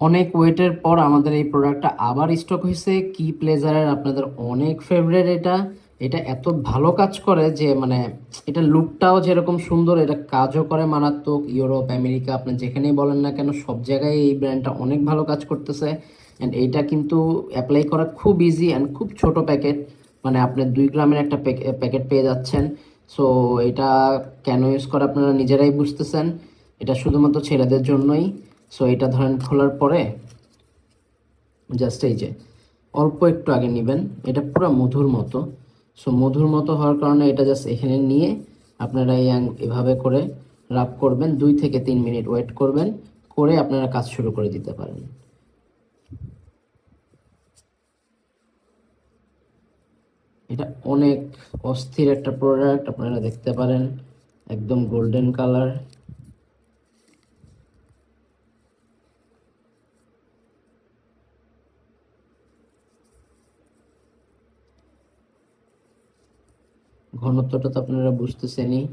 অনেক ওয়েটের পর আমাদের এই প্রোডাক্টটা আবার স্টক হয়েছে। কি প্লেজারের, আপনাদের অনেক ফেভারিট এটা। এটা এত ভালো কাজ করে যে মানে এটা লুকটাও যেরকম সুন্দর, এটা কাজও করে মারাত্মক। ইউরোপ, আমেরিকা, আপনি যেখানেই বলেন না কেন সব জায়গায় এই ব্র্যান্ডটা অনেক ভালো কাজ করতেছে। অ্যান্ড এইটা কিন্তু অ্যাপ্লাই করা খুব ইজি অ্যান্ড খুব ছোট প্যাকেট, মানে আপনি 2 গ্রামের একটা প্যাকেট পেয়ে যাচ্ছেন। সো এটা কেন ইউজ করে আপনারা নিজেরাই বুঝতেছেন। এটা শুধুমাত্র ছেলেদের জন্যই। সো এটা ধরেন খোলার পরে জাস্ট এই যে অল্প একটু আগে নেবেন, এটা পুরো মধুর মতো। সো মধুর মতো হওয়ার কারণে এটা জাস্ট এখানে নিয়ে আপনারা এভাবে করে রাব করবেন, 2 থেকে 3 মিনিট ওয়েট করবেন, করে আপনারা কাজ শুরু করে দিতে পারেন। এটা অনেক অস্থির একটা প্রোডাক্ট, আপনারা দেখতে পারেন একদম গোল্ডেন কালার। ঘনত্বটা তো আপনারা বুঝতেছেনই।